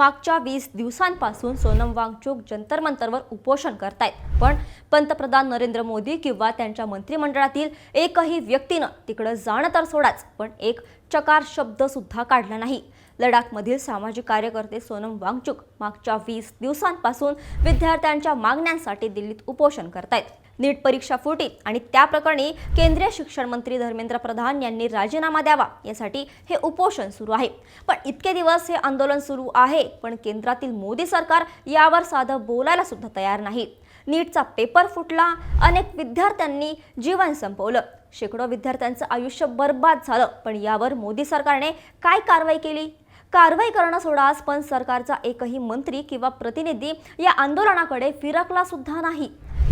मागच्या 20 दिवसांपासून सोनम वांगचुक जंतर मंतरवर उपोषण करतायत, पण पंतप्रधान नरेंद्र मोदी किंवा त्यांच्या मंत्रिमंडळातील एकही व्यक्तीनं तिकडे जाणं तर सोडाच, पण एक चकार शब्द सुद्धा काढला नाही। लडाखमधील सामाजिक कार्यकर्ते सोनम वांगचुक मागच्या 20 दिवसांपासून विद्यार्थ्यांच्या मागण्यांसाठी दिल्लीत उपोषण करतायत। नीट परीक्षा फुटी आणि त्या प्रकरणी केंद्रीय शिक्षण मंत्री धर्मेंद्र प्रधान यांनी राजीनामा द्यावा यासाठी हे उपोषण सुरू आहे। पण इतके दिवस हे आंदोलन सुरू आहे, पण केंद्रातील मोदी सरकार यावर साधं बोलायला सुद्धा तयार नाही। नीटचा पेपर फुटला, अनेक विद्यार्थ्यांनी जीवन संपवलं, शेकडो विद्यार्थ्यांचं आयुष्य बर्बाद झालं, पण यावर मोदी सरकारने काय कारवाई केली? कारवाई करणं सोडाच, पण सरकारचा एकही मंत्री किंवा प्रतिनिधी या आंदोलनाकडे फिरकला सुद्धा नाही।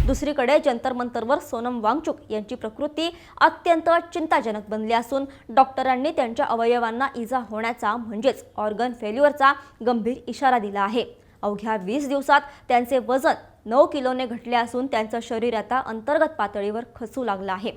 दुसरीकडे जंतर मंतरवर सोनम वांगचुक यांची प्रकृती अत्यंत चिंताजनक बनली असून डॉक्टरांनी त्यांच्या अवयवांना इजा होण्याचा म्हणजेच ऑर्गन फेल्युअरचा गंभीर इशारा दिला आहे। अवघ्या 20 दिवसात त्यांचे वजन 9 किलोने घटले असून त्यांचं शरीर आता अंतर्गत पातळीवर खचू लागलं आहे।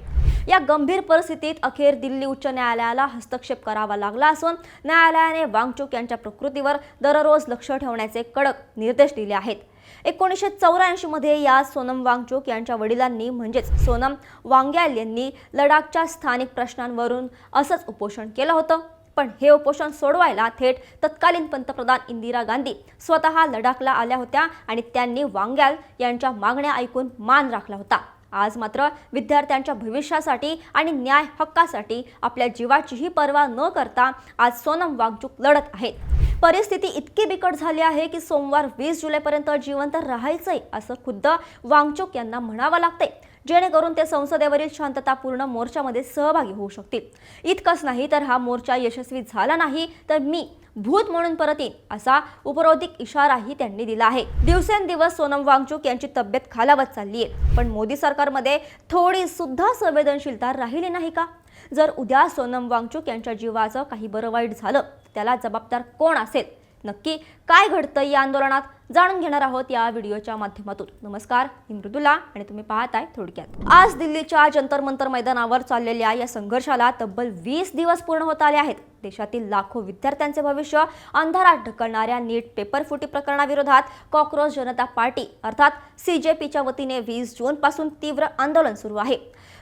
या गंभीर परिस्थितीत अखेर दिल्ली उच्च न्यायालयाला हस्तक्षेप करावा लागला असून न्यायालयाने वांगचुक यांच्या प्रकृतीवर दररोज लक्ष ठेवण्याचे कडक निर्देश दिले आहेत। 1984 मध्ये या सोनम वांगचुक यांच्या वडिलांनी म्हणजेच सोनम वांग्याल यांनी लडाखच्या स्थानिक प्रश्नांवरून असंच उपोषण केलं होतं, पण हे उपोषण सोडवायला थेट तत्कालीन पंतप्रधान इंदिरा गांधी स्वतः लडाखला आल्या होत्या आणि त्यांनी वांग्याल यांच्या मागण्या ऐकून मान राखला होता। आज मात्र विद्यार्थ्यांच्या भविष्यासाठी आणि न्याय हक्कासाठी आपल्या जीवाचीही पर्वा न करता आज सोनम वांगचुक लढत आहेत। परिस्थिती इतकी बिकट झाली आहे की सोमवार 20 जुलैपर्यंत जिवंत राहायचंय असं खुद्द वांगचुक यांना म्हणावं लागतंय, जेणेकरून ते संसदेवरील शांततापूर्ण मोर्चामध्ये सहभागी होऊ शकतील। इतकंच नाही तर हा मोर्चा यशस्वी झाला नाही तर मी भूत म्हणून परत येईन असा उपरोधिक इशाराही त्यांनी दिला आहे। दिवसेंदिवस सोनम वांगचुक यांची तब्येत खालावत चालली आहे, पण मोदी सरकारमध्ये थोडी सुद्धा संवेदनशीलता राहिली नाही का? जर उद्या सोनम वांगचुक यांच्या जीवाचं काही बरं वाईट झालं, त्याला जबाबदार कोण असेल? नक्की काय घडतंय या आंदोलनात जाणून घेणार आहोत या व्हिडिओच्या माध्यमातून। नमस्कार, मी मृदुला आणि तुम्ही पाहताय थोडक्यात। आज दिल्लीच्या जंतर मंतर मैदानावर चाललेल्या या संघर्षाला तब्बल 20 दिवस पूर्ण होत आले आहेत। देशातील लाखो विद्यार्थ्यांचे भविष्य अंधारात ढकलणाऱ्या नीट पेपर फुटी प्रकरणाविरोधात कॉकरोच जनता पार्टी अर्थात सीजेपीच्या वतीने 20 जून पासून तीव्र आंदोलन सुरू आहे।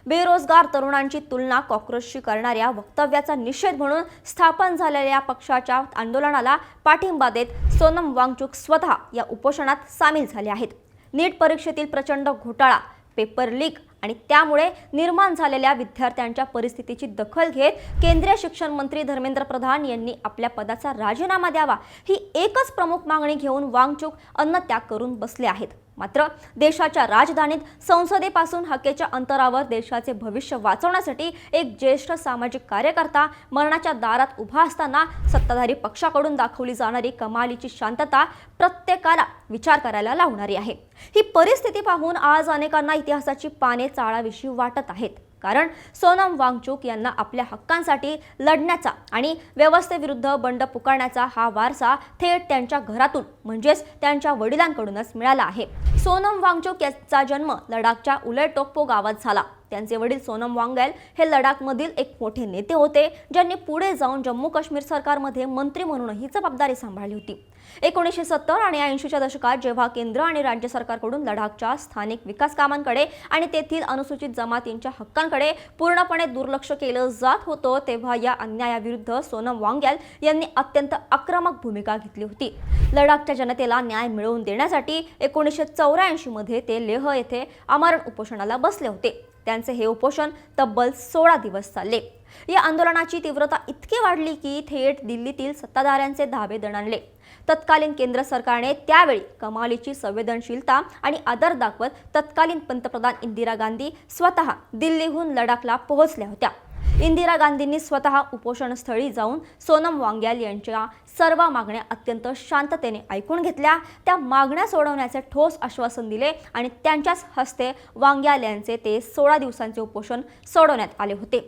बेरोजगार तरुणांची तुलना कॉकरोचशी करणाऱ्या वक्तव्याचा निषेध म्हणून स्थापन झालेल्या पक्षाच्या आंदोलनाला पाठिंबा देत सोनम वांगचुक स्वतः या उपोषणात सामील झाले आहेत। नीट परीक्षेतील प्रचंड घोटाळा, पेपर लीक आणि त्यामुळे निर्माण झालेल्या विद्यार्थ्यांच्या परिस्थितीची दखल घेत केंद्रीय शिक्षण मंत्री धर्मेंद्र प्रधान यांनी आपल्या पदाचा राजीनामा द्यावा ही एकच प्रमुख मागणी घेऊन वांगचुक अन्नत्याग करून बसले आहेत। मात्र देशाच्या राजधानीत संसदेपासून हाकेच्या अंतरावर देशाचे भविष्य वाचवण्यासाठी एक ज्येष्ठ सामाजिक कार्यकर्ता मरणाच्या दारात उभा असताना सत्ताधारी पक्षाकडून दाखवली जाणारी कमालीची शांतता प्रत्येकाला विचार करायला लावणारी आहे। ही परिस्थिती पाहून आज अनेकांना इतिहासाची पाने चाळाविषयी वाटत आहेत, कारण सोनम वांगचुक यांना आपल्या हक्कांसाठी लढण्याचा आणि व्यवस्थेविरुद्ध बंड पुकारण्याचा हा वारसा थेट त्यांच्या घरातून म्हणजेच त्यांच्या वडिलांकडूनच मिळाला आहे। सोनम वांगचुक यांचा जन्म लडाखच्या उलेटोकपो गावात झाला। त्यांचे वडील सोनम वांग्याल हे लडाखमधील एक मोठे नेते होते, ज्यांनी पुढे जाऊन जम्मू काश्मीर सरकारमध्ये मंत्री म्हणूनही जबाबदारी सांभाळली होती। 1970 आणि 80च्या दशकात जेव्हा केंद्र आणि राज्य सरकारकडून लडाखच्या स्थानिक विकास कामांकडे आणि तेथील अनुसूचित जमातींच्या हक्कांकडे पूर्णपणे दुर्लक्ष केलं जात होतं, तेव्हा या अन्यायाविरुद्ध सोनम वांग्याल यांनी अत्यंत आक्रमक भूमिका घेतली होती। लडाखच्या जनतेला न्याय मिळवून देण्यासाठी 1984 मध्ये ते लेह येथे आमरण उपोषणाला बसले होते। त्यांचे हे उपोषण तब्बल 16 दिवस चालले। या आंदोलनाची तीव्रता इतकी वाढली की थेट दिल्लीतील सत्ताधाऱ्यांचे धाबे दणाणले। तत्कालीन केंद्र सरकारने त्यावेळी कमालीची संवेदनशीलता आणि आदर दाखवत तत्कालीन पंतप्रधान इंदिरा गांधी स्वतः दिल्लीहून लडाखला पोहोचल्या होत्या। इंदिरा गांधींनी स्वतः उपोषणस्थळी जाऊन सोनम वांग्याल यांच्या सर्व मागण्या अत्यंत शांततेने ऐकून घेतल्या, त्या मागण्या सोडवण्याचे ठोस आश्वासन दिले आणि त्यांच्याच हस्ते वांग्याल यांचे ते 16 दिवसांचे उपोषण सोडवण्यात आले होते।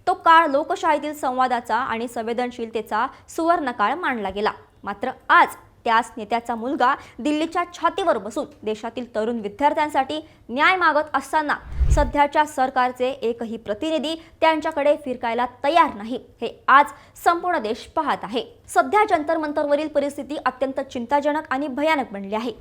तो काळ लोकशाहीतील संवादाचा आणि संवेदनशीलतेचा सुवर्णकाळ मानला गेला। मात्र आज त्याच नेत्याचा मुलगा दिल्लीच्या छातीवर बसून देशातील तरुण विद्यार्थ्यांसाठी न्याय मागत असताना सध्याच्या सरकारचे एकही प्रतिनिधी त्यांच्याकडे फिरकायला तयार नाही, हे आज संपूर्ण देश पाहत आहे। सध्या जंतर मंतरवरील परिस्थिती अत्यंत चिंताजनक आणि भयानक बनली आहे।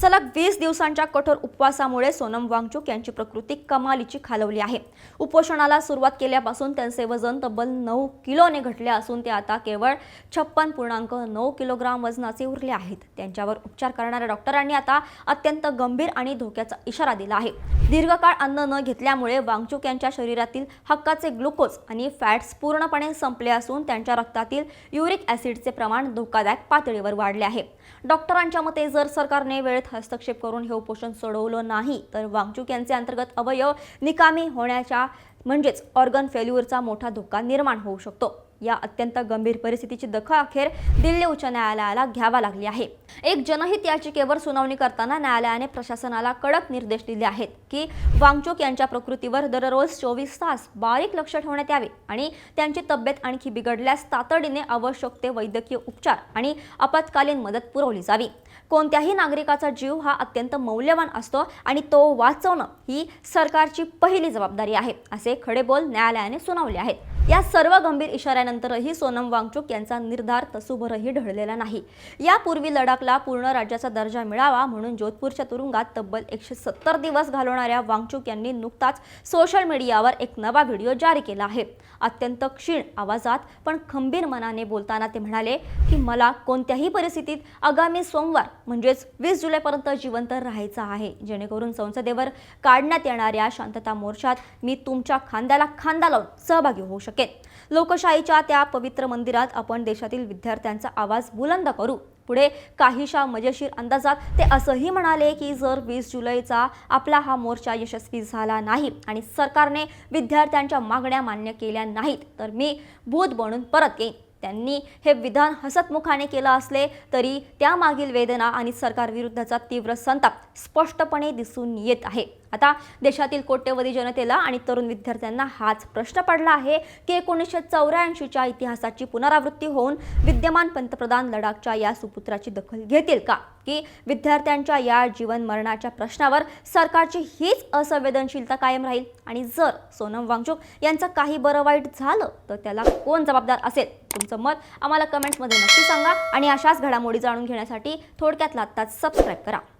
सलग 20 दिवसांच्या कठोर उपवासामुळे सोनम वांगचुक यांची प्रकृती कमालीची खालवली आहे। उपोषणाला सुरुवात केल्यापासून त्यांचे वजन तब्बल 9 किलोने घटले असून ते आता केवळ 56.9 किलोग्राम वजनाचे उरले आहेत। त्यांच्यावर उपचार करणाऱ्या डॉक्टरांनी आता अत्यंत गंभीर आणि धोक्याचा इशारा दिला आहे। दीर्घकाळ अन्न न घेतल्यामुळे वांगचुक यांच्या शरीरातील हक्काचे ग्लुकोज आणि फॅट्स पूर्णपणे संपले असून त्यांच्या रक्तातील युरिक ॲसिडचे प्रमाण धोकादायक पातळीवर वाढले आहे। डॉक्टरांच्या मते जर सरकारने वेळेत हस्तक्षेप करून हे उपोषण सोडवलं नाही तर वांगचुक यांचे अंतर्गत अवयव निकामी होण्याच्या म्हणजेच ऑर्गन फेल्युअरचा मोठा धोका निर्माण होऊ शकतो। या अत्यंत गंभीर परिस्थितीची दखल अखेर दिल्ली उच्च न्यायालयाला घ्यावा लागली आहे। एक जनहित याचिकेवर सुनावणी करताना न्यायालयाने प्रशासनाला कडक निर्देश दिले आहेत की वांगचुक यांच्या प्रकृतीवर दररोज 24 तास बारीक लक्ष ठेवण्यात यावे आणि त्यांची तब्येत आणखी बिघडल्यास तातडीने आवश्यक ते वैद्यकीय उपचार आणि आपत्कालीन मदत पुरवली जावी। कोणत्याही नागरिकाचा जीव हा अत्यंत मौल्यवान असतो आणि तो वाचवणं ही सरकारची पहिली जबाबदारी आहे, असे खडे बोल न्यायालयाने सुनावले आहेत। या सर्व गंभीर इशाऱ्यानंतरही सोनम वांगचुक यांचा निर्धार तसूभरही ढळलेला नाही। यापूर्वी लडाखला पूर्ण राज्याचा दर्जा मिळावा म्हणून जोधपूरच्या तुरुंगात तब्बल 170 दिवस घालवणाऱ्या वांगचुक यांनी नुकताच सोशल मीडियावर एक नवा व्हिडिओ जारी केला आहे। अत्यंत क्षीण आवाजात पण खंबीर मनाने बोलताना ते म्हणाले की मला कोणत्याही परिस्थितीत आगामी सोमवार म्हणजेच 20 जुलैपर्यंत जिवंत राहायचं आहे, जेणेकरून संसदेवर काढण्यात येणाऱ्या शांतता मोर्चात मी तुमच्या खांद्याला खांदा लावून सहभागी होऊ शकेन। लोकशाहीच्या त्या पवित्र मंदिरात आपण देशातील विद्यार्थ्यांचा आवाज बुलंद करू। पुढे काहीशा मजेशीर अंदाजात ते असंही म्हणाले की जर 20 जुलैचा आपला हा मोर्चा यशस्वी झाला नाही आणि सरकारने विद्यार्थ्यांच्या मागण्या मान्य केल्या नाहीत तर मी भूत बनून परत येईन। त्यांनी हे विधान हसतमुखाने केलं असले तरी त्यामागील वेदना आणि सरकारविरुद्धचा तीव्र संताप स्पष्टपणे दिसून येत आहे। आता देशातील कोट्यवधी जनतेला आणि तरुण विद्यार्थ्यांना हाच प्रश्न पडला आहे की 1984च्या इतिहासाची पुनरावृत्ती होऊन विद्यमान पंतप्रधान लडाखच्या या सुपुत्राची दखल घेतील का, की विद्यार्थ्यांच्या या जीवन मरणाच्या प्रश्नावर सरकारची हीच असंवेदनशीलता कायम राहील। आणि जर सोनम वांगचुक यांचं काही बरं वाईट झालं तर त्याला कोण जबाबदार असेल? तुमचं मत आम्हाला कमेंट्समध्ये नक्की सांगा आणि अशाच घडामोडी जाणून घेण्यासाठी थोडक्यात आत्ताच सबस्क्राईब करा।